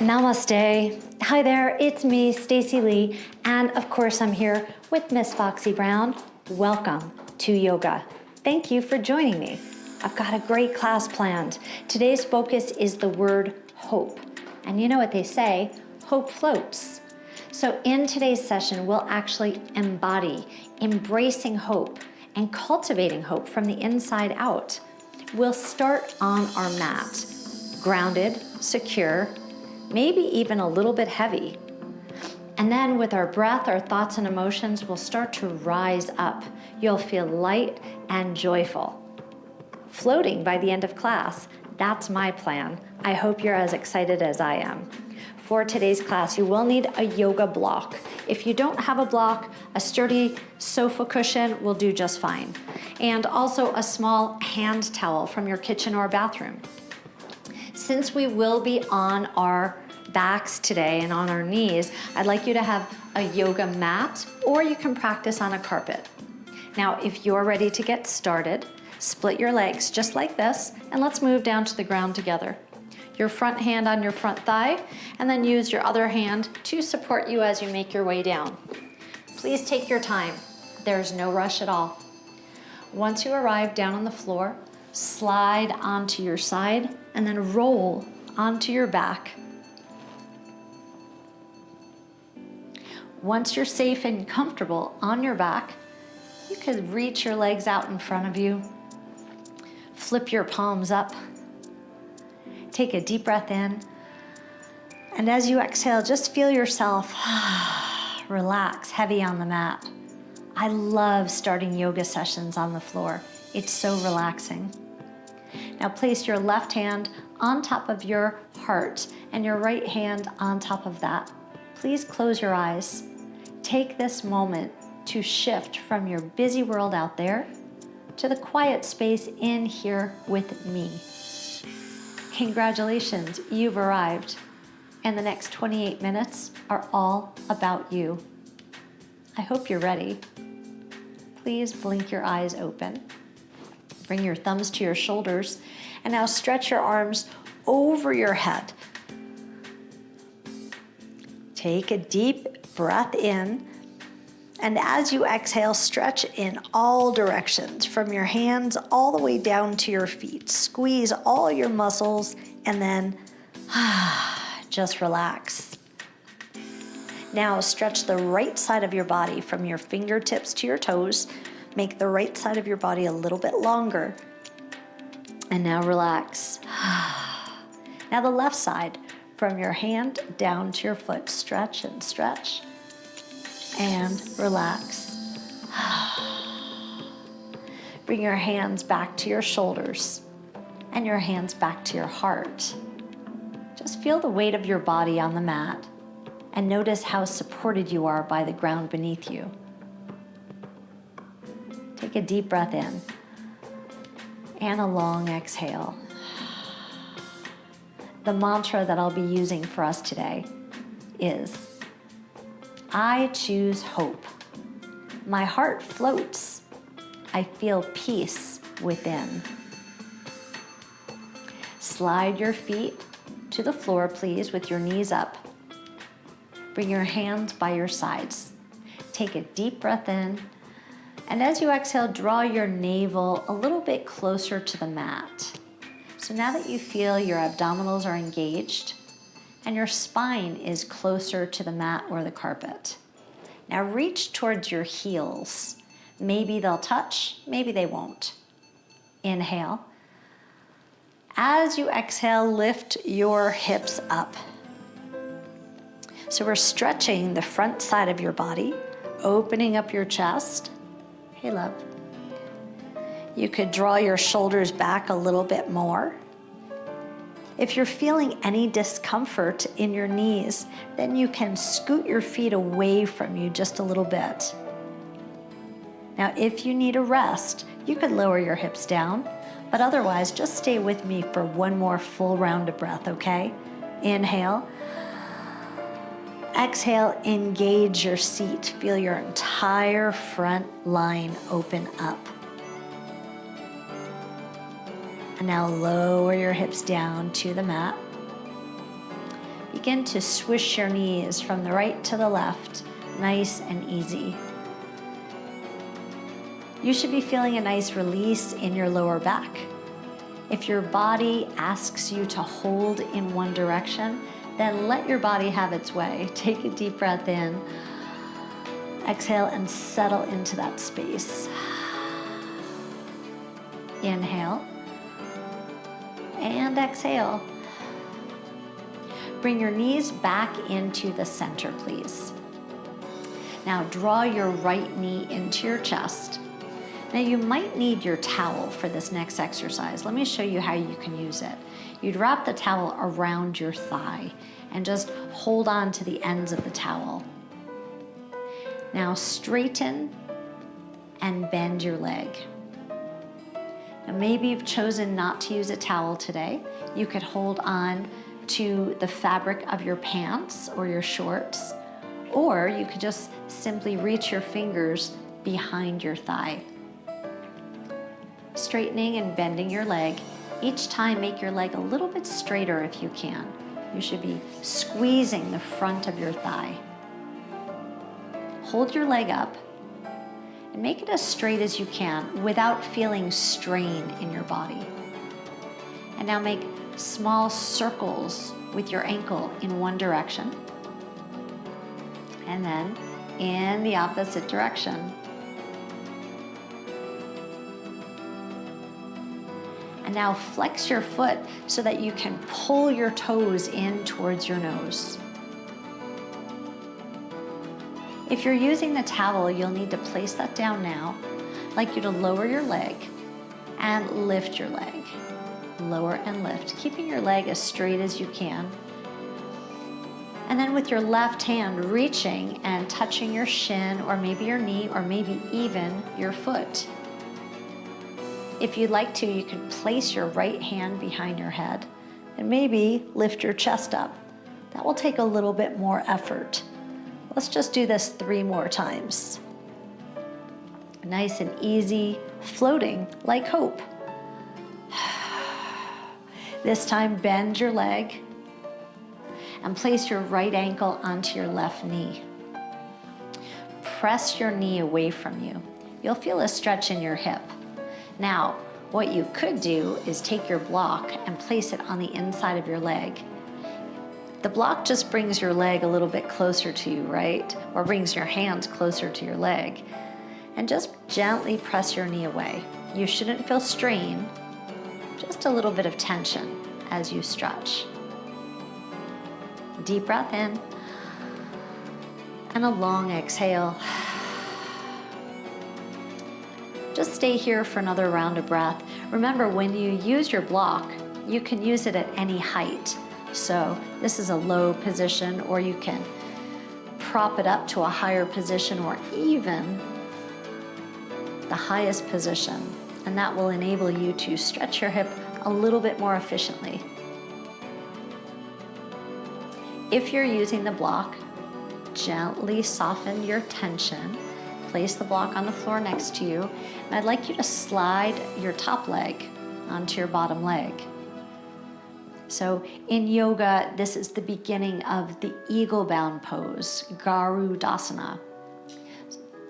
Namaste. Hi there, it's me, Stacey Lei, and of course I'm here with Miss Foxy Brown. Welcome to yoga. Thank you for joining me. I've got a great class planned. Today's focus is the word hope. And you know what they say, hope floats. So in today's session, we'll actually embody embracing hope and cultivating hope from the inside out. We'll start on our mat, grounded, secure, maybe even a little bit heavy. And then with our breath, our thoughts and emotions will start to rise up. You'll feel light and joyful. Floating by the end of class, that's my plan. I hope you're as excited as I am. For today's class, you will need a yoga block. If you don't have a block, a sturdy sofa cushion will do just fine. And also a small hand towel from your kitchen or bathroom. Since we will be on our backs today and on our knees, I'd like you to have a yoga mat, or you can practice on a carpet. Now, if you're ready to get started, split your legs just like this, and let's move down to the ground together. Your front hand on your front thigh, and then use your other hand to support you as you make your way down. Please take your time. There's no rush at all. Once you arrive down on the floor, slide onto your side, and then roll onto your back. Once you're safe and comfortable on your back, you could reach your legs out in front of you. Flip your palms up. Take a deep breath in. And as you exhale, just feel yourself relax, heavy on the mat. I love starting yoga sessions on the floor. It's so relaxing. Now place your left hand on top of your heart and your right hand on top of that. Please close your eyes. Take this moment to shift from your busy world out there to the quiet space in here with me. Congratulations, you've arrived. And the next 28 minutes are all about you. I hope you're ready. Please blink your eyes open. Bring your thumbs to your shoulders, and now stretch your arms over your head. Take a deep breath in, and as you exhale, stretch in all directions, from your hands all the way down to your feet. Squeeze all your muscles, and then just relax. Now stretch the right side of your body from your fingertips to your toes. Make the right side of your body a little bit longer. And now relax. Now the left side, from your hand down to your foot. Stretch and stretch. And relax. Bring your hands back to your shoulders and your hands back to your heart. Just feel the weight of your body on the mat and notice how supported you are by the ground beneath you. Take a deep breath in and a long exhale. The mantra that I'll be using for us today is, I choose hope. My heart floats. I feel peace within. Slide your feet to the floor, please, with your knees up. Bring your hands by your sides. Take a deep breath in. And as you exhale, draw your navel a little bit closer to the mat. So now that you feel your abdominals are engaged and your spine is closer to the mat or the carpet, now reach towards your heels. Maybe they'll touch, maybe they won't. Inhale. As you exhale, lift your hips up. So we're stretching the front side of your body, opening up your chest. Hey, love. You could draw your shoulders back a little bit more. If you're feeling any discomfort in your knees, then you can scoot your feet away from you just a little bit. Now, if you need a rest, you could lower your hips down, but otherwise, just stay with me for one more full round of breath, okay? Inhale. Exhale, engage your seat. Feel your entire front line open up. And now lower your hips down to the mat. Be begin to swish your knees from the right to the left, nice and easy. You should be feeling a nice release in your lower back. If your body asks you to hold in one direction, then let your body have its way. Take a deep breath in. Exhale and settle into that space. Inhale and exhale. Bring your knees back into the center, please. Now draw your right knee into your chest. Now you might need your towel for this next exercise. Let me show you how you can use it. You'd wrap the towel around your thigh and just hold on to the ends of the towel. Now straighten and bend your leg. Now maybe you've chosen not to use a towel today. You could hold on to the fabric of your pants or your shorts, or you could just simply reach your fingers behind your thigh. Straightening and bending your leg. Each time make your leg a little bit straighter if you can. You should be squeezing the front of your thigh. Hold your leg up and make it as straight as you can without feeling strain in your body. And now make small circles with your ankle in one direction and then in the opposite direction. And now flex your foot so that you can pull your toes in towards your nose. If you're using the towel, you'll need to place that down now. I'd like you to lower your leg and lift your leg. Lower and lift, keeping your leg as straight as you can. And then with your left hand reaching and touching your shin or maybe your knee or maybe even your foot. If you'd like to, you can place your right hand behind your head and maybe lift your chest up. That will take a little bit more effort. Let's just do this 3 more times. Nice and easy, floating like hope. This time, bend your leg and place your right ankle onto your left knee. Press your knee away from you. You'll feel a stretch in your hip. Now, what you could do is take your block and place it on the inside of your leg. The block just brings your leg a little bit closer to you, right? Or brings your hands closer to your leg. And just gently press your knee away. You shouldn't feel strain, just a little bit of tension as you stretch. Deep breath in and a long exhale. Just stay here for another round of breath. Remember, when you use your block, you can use it at any height. So this is a low position, or you can prop it up to a higher position, or even the highest position. And that will enable you to stretch your hip a little bit more efficiently. If you're using the block, gently soften your tension. Place the block on the floor next to you, and I'd like you to slide your top leg onto your bottom leg. So in yoga, this is the beginning of the eagle-bound pose, Garudasana.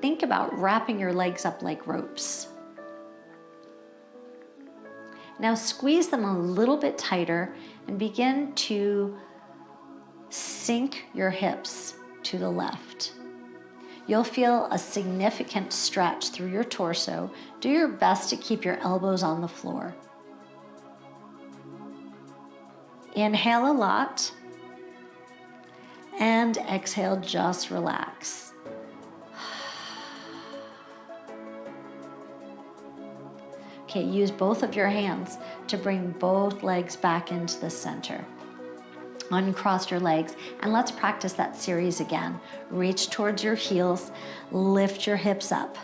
Think about wrapping your legs up like ropes. Now squeeze them a little bit tighter and begin to sink your hips to the left. You'll feel a significant stretch through your torso. Do your best to keep your elbows on the floor. Inhale a lot and exhale, just relax. Okay, use both of your hands to bring both legs back into the center. Uncross your legs, and let's practice that series again. Reach towards your heels, lift your hips up.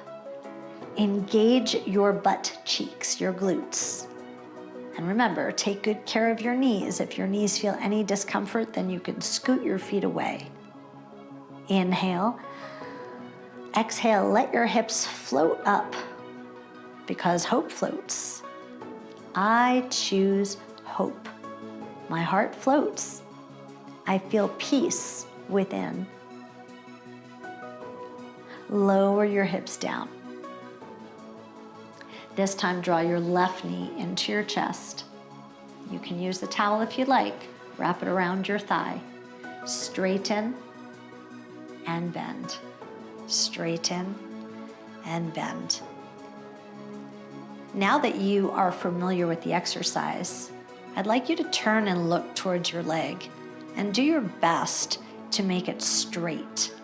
Engage your butt cheeks, your glutes. And remember, take good care of your knees. If your knees feel any discomfort, then you can scoot your feet away. Inhale. Exhale, let your hips float up, because hope floats. I choose hope. My heart floats. I feel peace within. Lower your hips down. This time, draw your left knee into your chest. You can use the towel if you like. Wrap it around your thigh. Straighten and bend. Straighten and bend. Now that you are familiar with the exercise, I'd like you to turn and look towards your leg and do your best to make it straight.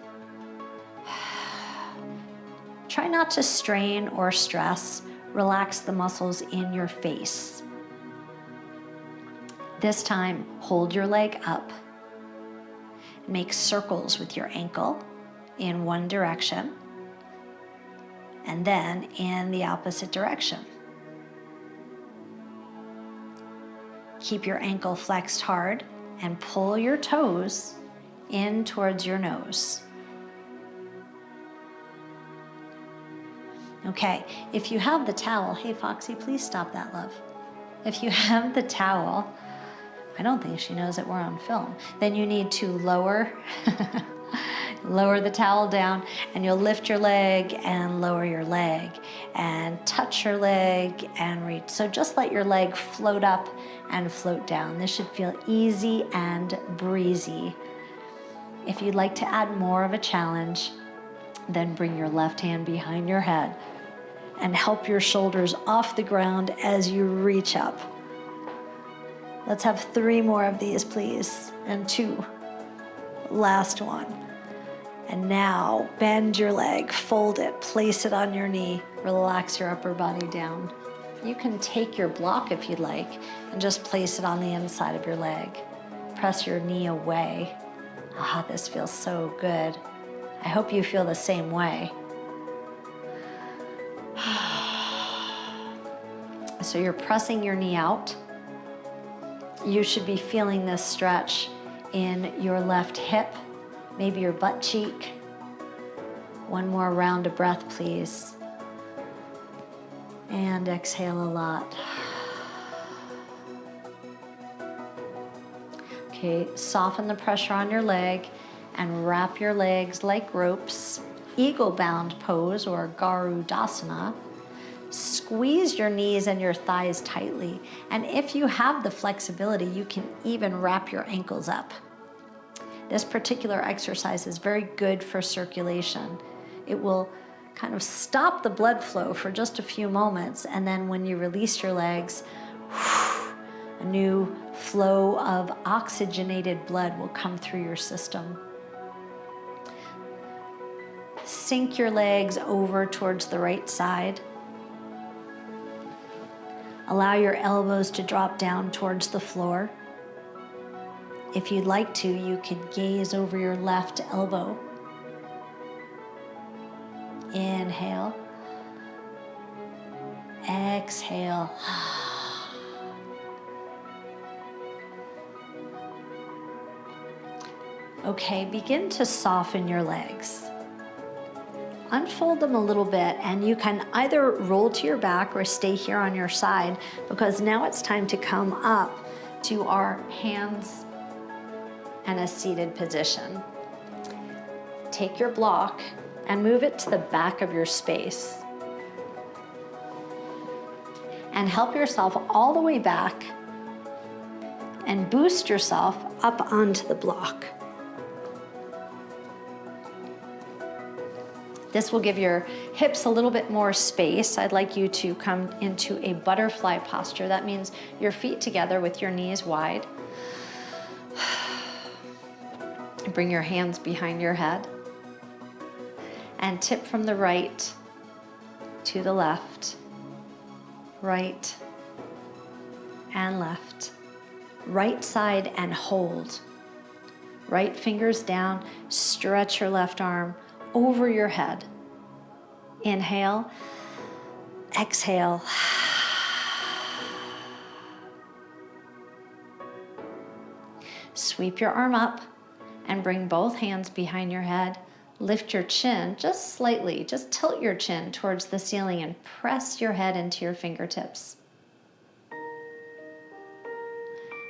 Try not to strain or stress. Relax the muscles in your face. This time, hold your leg up. Make circles with your ankle in one direction and then in the opposite direction. Keep your ankle flexed hard and pull your toes in towards your nose. Okay, if you have the towel, hey Foxy, please stop that, love. If you have the towel, I don't think she knows that we're on film, then you need to lower the towel down, and you'll lift your leg and lower your leg and touch your leg and reach. So just let your leg float up and float down. This should feel easy and breezy. If you'd like to add more of a challenge, then bring your left hand behind your head and help your shoulders off the ground as you reach up. Let's have 3 more of these, please, and 2. Last one. And now bend your leg, fold it, place it on your knee, relax your upper body down. You can take your block if you'd like and just place it on the inside of your leg. Press your knee away. Ah, this feels so good. I hope you feel the same way. So you're pressing your knee out. You should be feeling this stretch in your left hip, maybe your butt cheek. One more round of breath, please. And exhale a lot. Okay, soften the pressure on your leg and wrap your legs like ropes. Eagle bound pose or Garudasana. Squeeze your knees and your thighs tightly. And if you have the flexibility, you can even wrap your ankles up. This particular exercise is very good for circulation. It will kind of stop the blood flow for just a few moments, and then when you release your legs, a new flow of oxygenated blood will come through your system. Sink your legs over towards the right side. Allow your elbows to drop down towards the floor. If you'd like to, you can gaze over your left elbow. Inhale. Exhale. Okay, begin to soften your legs. Unfold them a little bit, and you can either roll to your back or stay here on your side, because now it's time to come up to our hands and a seated position. Take your block and move it to the back of your space. And help yourself all the way back and boost yourself up onto the block. This will give your hips a little bit more space. I'd like you to come into a butterfly posture. That means your feet together with your knees wide. Bring your hands behind your head and tip from the right to the left, right and left, right side and hold. Right fingers down, stretch your left arm over your head. Inhale, exhale. Sweep your arm up and bring both hands behind your head. Lift your chin just slightly. Just tilt your chin towards the ceiling and press your head into your fingertips.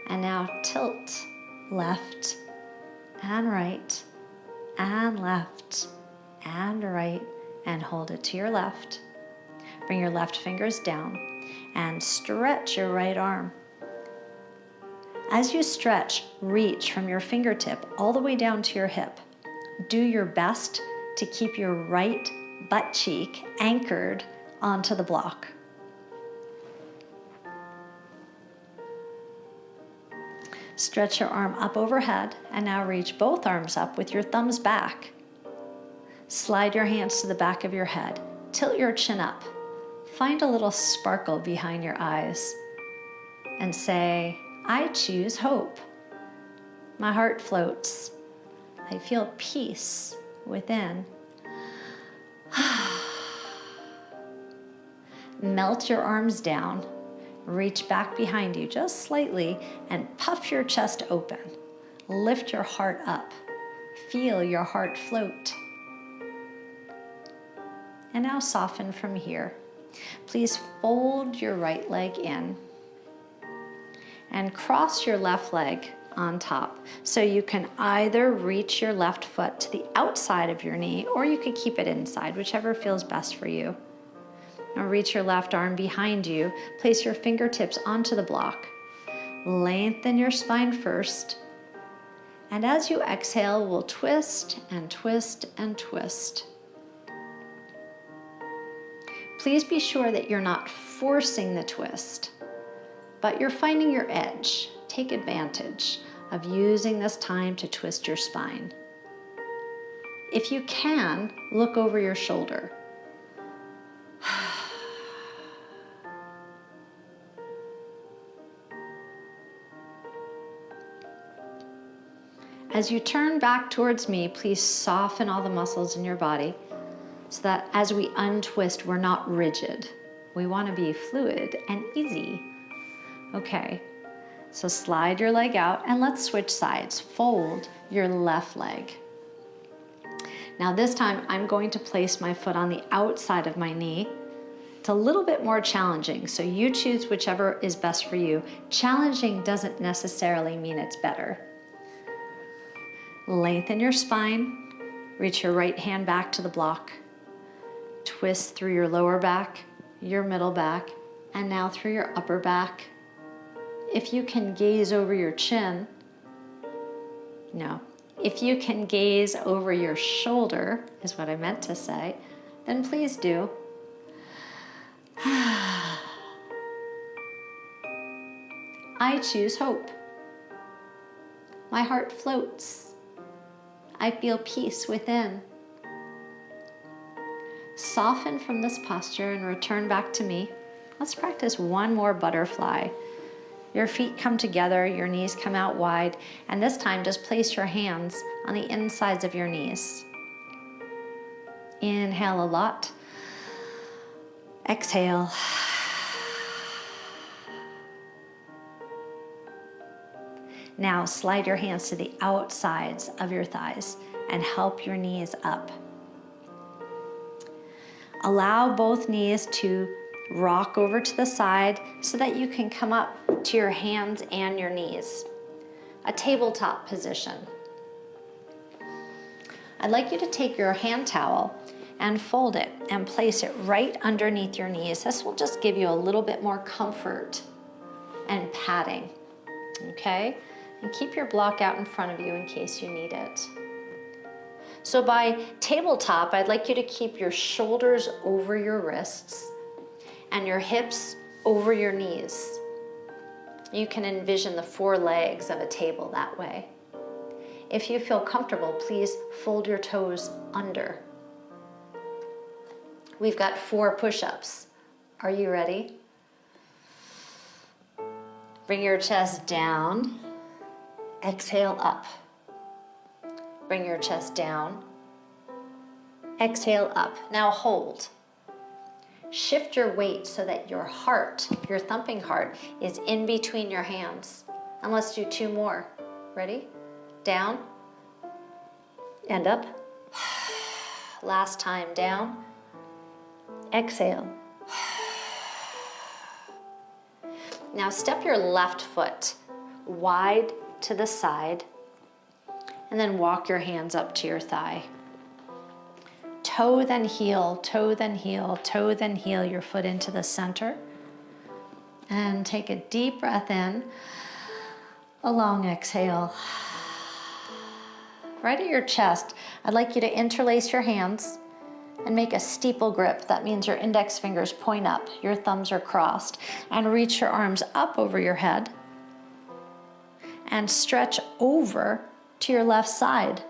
And now tilt left and right and left and right, and hold it to your left. Bring your left fingers down and stretch your right arm. As you stretch, reach from your fingertip all the way down to your hip. Do your best to keep your right butt cheek anchored onto the block. Stretch your arm up overhead and now reach both arms up with your thumbs back. Slide your hands to the back of your head. Tilt your chin up. Find a little sparkle behind your eyes and say, I choose hope. My heart floats. I feel peace within. Melt your arms down. Reach back behind you just slightly and puff your chest open. Lift your heart up. Feel your heart float. And now soften from here. Please fold your right leg in and cross your left leg on top. So you can either reach your left foot to the outside of your knee or you could keep it inside, whichever feels best for you. Now reach your left arm behind you. Place your fingertips onto the block. Lengthen your spine first. And as you exhale, we'll twist and twist and twist. Please be sure that you're not forcing the twist, but you're finding your edge. Take advantage of using this time to twist your spine. If you can, look over your shoulder. As you turn back towards me, please soften all the muscles in your body so that as we untwist, we're not rigid. We want to be fluid and easy. Okay, so slide your leg out and let's switch sides. Fold your left leg. Now this time I'm going to place my foot on the outside of my knee. It's a little bit more challenging, so you choose whichever is best for you. Challenging doesn't necessarily mean it's better. Lengthen your spine, reach your right hand back to the block, twist through your lower back, your middle back, and now through your upper back. If you can gaze over your chin, if you can gaze over your shoulder, is what I meant to say, then please do. I choose hope. My heart floats. I feel peace within. Soften from this posture and return back to me. Let's practice one more butterfly. Your feet come together, your knees come out wide, and this time just place your hands on the insides of your knees. Inhale a lot. Exhale. Now slide your hands to the outsides of your thighs and help your knees up. Allow both knees to rock over to the side so that you can come up to your hands and your knees. A tabletop position. I'd like you to take your hand towel and fold it and place it right underneath your knees. This will just give you a little bit more comfort and padding, okay? And keep your block out in front of you in case you need it. So by tabletop, I'd like you to keep your shoulders over your wrists and your hips over your knees. You can envision the four legs of a table that way. If you feel comfortable, please fold your toes under. We've got 4 push-ups. Are you ready? Bring your chest down. Exhale up. Bring your chest down. Exhale up. Now hold. Shift your weight so that your heart, your thumping heart, is in between your hands. And let's do 2 more. Ready? Down and up. Last time, down. Exhale. Now step your left foot wide to the side and then walk your hands up to your thigh. Toe then heel, toe then heel, toe then heel your foot into the center. And take a deep breath in, a long exhale. Right at your chest, I'd like you to interlace your hands and make a steeple grip. That means your index fingers point up, your thumbs are crossed, and reach your arms up over your head and stretch over to your left side.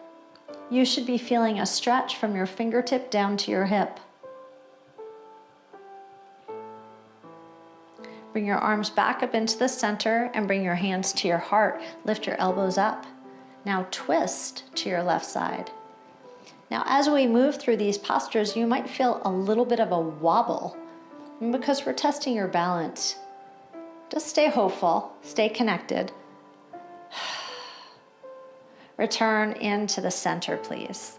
You should be feeling a stretch from your fingertip down to your hip. Bring your arms back up into the center and bring your hands to your heart. Lift your elbows up. Now twist to your left side. Now as we move through these postures, you might feel a little bit of a wobble. And because we're testing your balance, just stay hopeful, stay connected. Return into the center, please.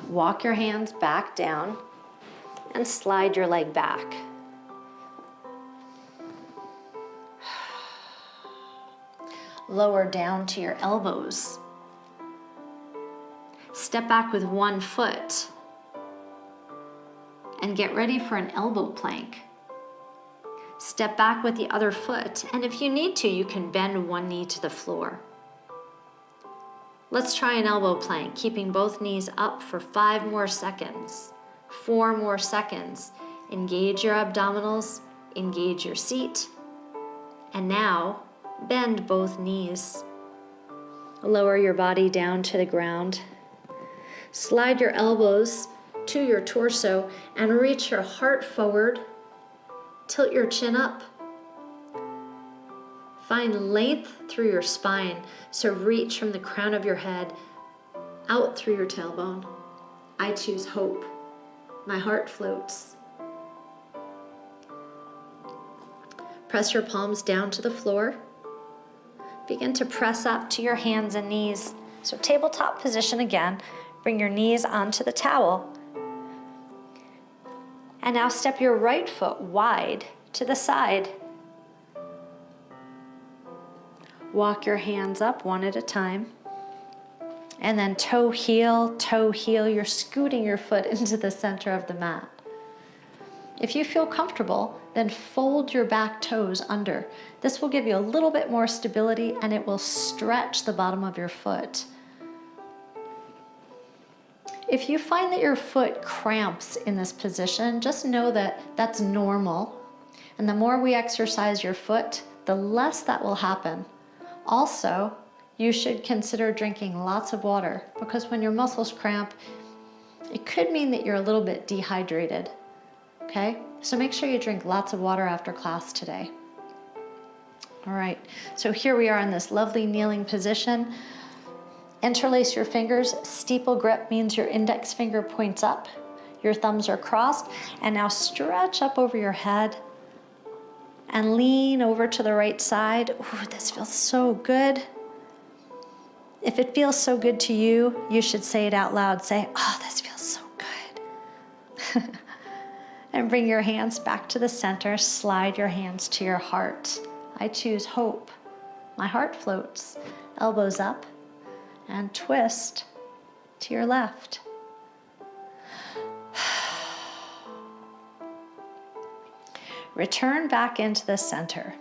Walk your hands back down and slide your leg back. Lower down to your elbows. Step back with one foot and get ready for an elbow plank. Step back with the other foot, and if you need to, you can bend one knee to the floor. Let's try an elbow plank, keeping both knees up for 5 more seconds, 4 more seconds. Engage your abdominals, engage your seat, and now bend both knees. Lower your body down to the ground. Slide your elbows to your torso and reach your heart forward. Tilt your chin up. Find length through your spine, so reach from the crown of your head out through your tailbone. I choose hope. My heart floats. Press your palms down to the floor. Begin to press up to your hands and knees. So tabletop position again. Bring your knees onto the towel. And now step your right foot wide to the side. Walk your hands up one at a time. And then toe heel, you're scooting your foot into the center of the mat. If you feel comfortable, then fold your back toes under. This will give you a little bit more stability and it will stretch the bottom of your foot. If you find that your foot cramps in this position, just know that that's normal. And the more we exercise your foot, the less that will happen. Also, you should consider drinking lots of water, because when your muscles cramp, it could mean that you're a little bit dehydrated. Okay? So make sure you drink lots of water after class today. All right, so here we are in this lovely kneeling position. Interlace your fingers. Steeple grip means your index finger points up. Your thumbs are crossed. And now stretch up over your head and lean over to the right side. Ooh, this feels so good. If it feels so good to you, you should say it out loud. Say, oh, this feels so good. And bring your hands back to the center. Slide your hands to your heart. I choose hope. My heart floats. Elbows up. And twist to your left. Return back into the center.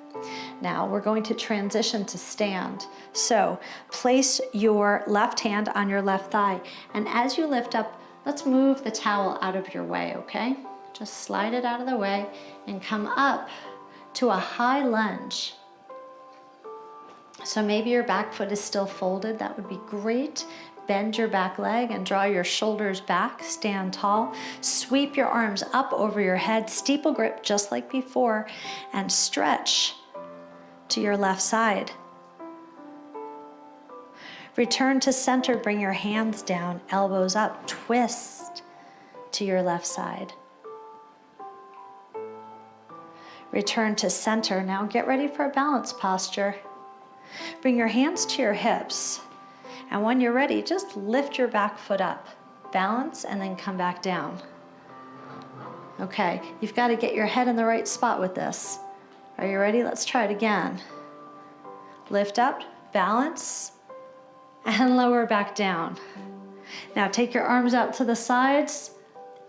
Now we're going to transition to stand. So place your left hand on your left thigh. And as you lift up, let's move the towel out of your way, okay? Just slide it out of the way and come up to a high lunge. So maybe your back foot is still folded. That would be great. Bend your back leg and draw your shoulders back. Stand tall. Sweep your arms up over your head. Steeple grip just like before. And stretch to your left side. Return to center. Bring your hands down. Elbows up. Twist to your left side. Return to center. Now get ready for a balance posture. Bring your hands to your hips, and when you're ready, just lift your back foot up. Balance, and then come back down. Okay, you've got to get your head in the right spot with this. Are you ready? Let's try it again. Lift up, balance, and lower back down. Now take your arms out to the sides,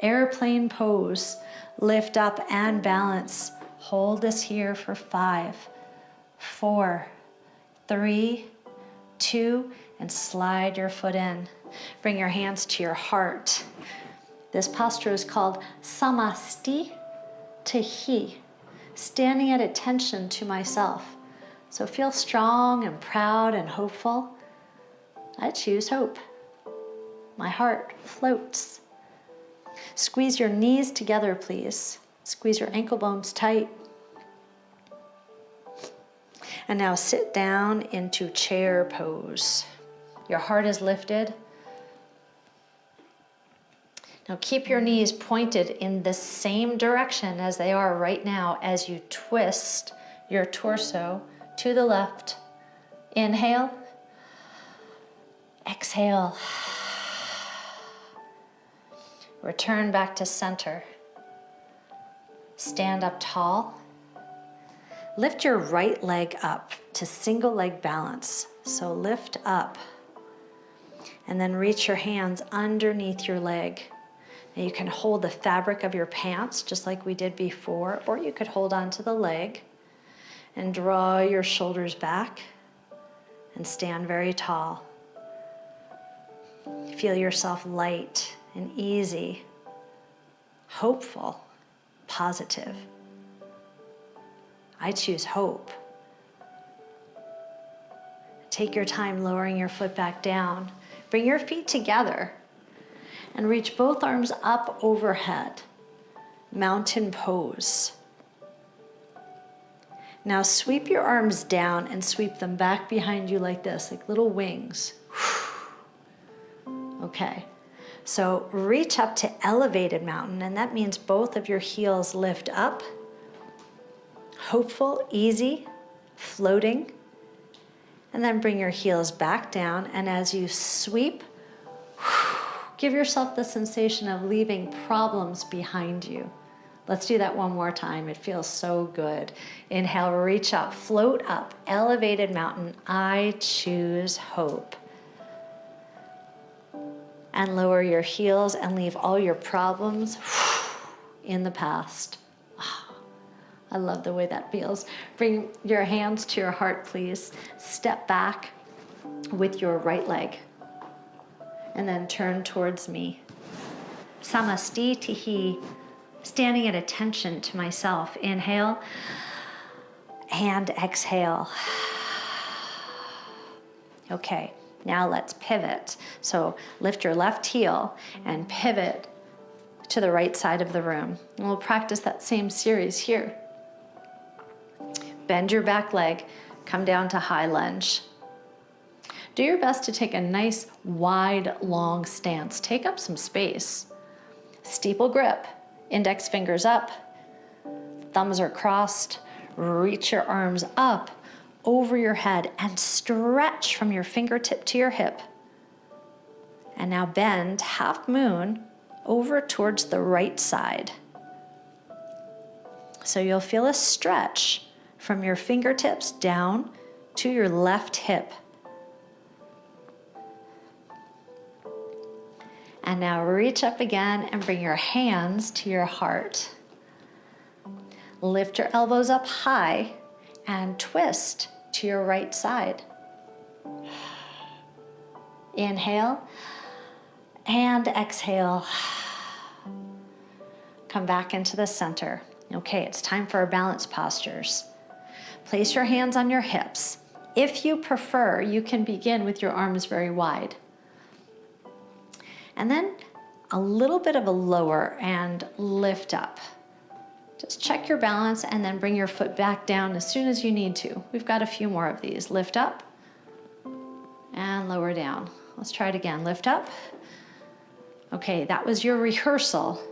airplane pose. Lift up and balance. Hold this here for 5, 4, 3, 2, and slide your foot in. Bring your hands to your heart. This posture is called Samasti Tahi, standing at attention to myself. So feel strong and proud and hopeful. I choose hope. My heart floats. Squeeze your knees together, please. Squeeze your ankle bones tight. And now sit down into chair pose. Your heart is lifted. Now keep your knees pointed in the same direction as they are right now as you twist your torso to the left. Inhale. Exhale. Return back to center. Stand up tall. Lift your right leg up to single leg balance. So lift up and then reach your hands underneath your leg. Now you can hold the fabric of your pants just like we did before, or you could hold onto the leg and draw your shoulders back and stand very tall. Feel yourself light and easy, hopeful, positive. I choose hope. Take your time lowering your foot back down. Bring your feet together and reach both arms up overhead. Mountain pose. Now sweep your arms down and sweep them back behind you like this, like little wings. Okay, so reach up to elevated mountain, and that means both of your heels lift up. Hopeful, easy, floating. And then bring your heels back down, and as you sweep, give yourself the sensation of leaving problems behind you. Let's do that one more time. It feels so good. Inhale, reach up, float up, elevated mountain. I choose hope. And lower your heels and leave all your problems in the past. I love the way that feels. Bring your hands to your heart, please. Step back with your right leg. And then turn towards me. Samasti Tahi, standing at attention to myself. Inhale and exhale. Okay, now let's pivot. So lift your left heel and pivot to the right side of the room. And we'll practice that same series here. Bend your back leg, come down to high lunge. Do your best to take a nice, wide, long stance. Take up some space. Steeple grip, index fingers up, thumbs are crossed. Reach your arms up over your head and stretch from your fingertip to your hip. And now bend half moon over towards the right side. So you'll feel a stretch from your fingertips down to your left hip. And now reach up again and bring your hands to your heart. Lift your elbows up high and twist to your right side. Inhale and exhale. Come back into the center. Okay, it's time for our balance postures. Place your hands on your hips. If you prefer, you can begin with your arms very wide. And then a little bit of a lower and lift up. Just check your balance and then bring your foot back down as soon as you need to. We've got a few more of these. Lift up and lower down. Let's try it again. Lift up. Okay, that was your rehearsal.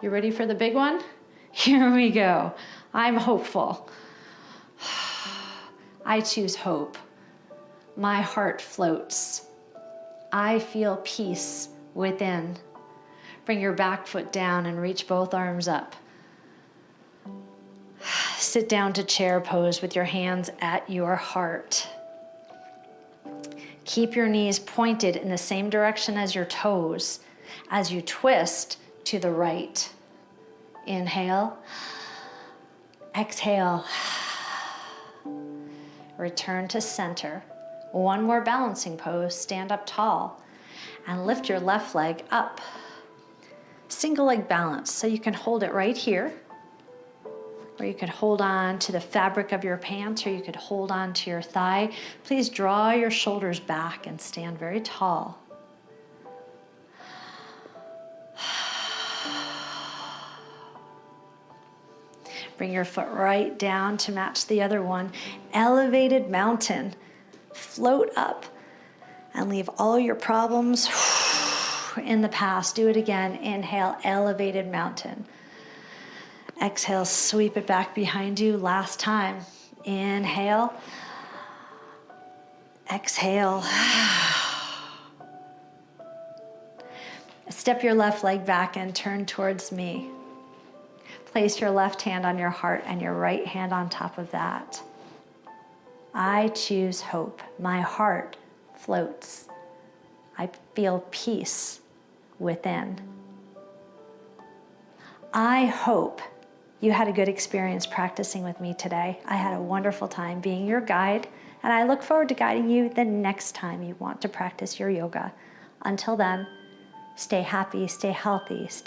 You ready for the big one? Here we go. I'm hopeful. I choose hope. My heart floats. I feel peace within. Bring your back foot down and reach both arms up. Sit down to chair pose with your hands at your heart. Keep your knees pointed in the same direction as your toes as you twist to the right. Inhale. Exhale. Return to center. One more balancing pose. Stand up tall and lift your left leg up. Single leg balance, so you can hold it right here, or you could hold on to the fabric of your pants, or you could hold on to your thigh. Please draw your shoulders back and stand very tall. Bring your foot right down to match the other one. Elevated mountain. Float up and leave all your problems in the past. Do it again. Inhale, elevated mountain. Exhale, sweep it back behind you. Last time. Inhale. Exhale. Step your left leg back and turn towards me. Place your left hand on your heart and your right hand on top of that. I choose hope. My heart floats. I feel peace within. I hope you had a good experience practicing with me today. I had a wonderful time being your guide, and I look forward to guiding you the next time you want to practice your yoga. Until then, stay happy, stay healthy, stay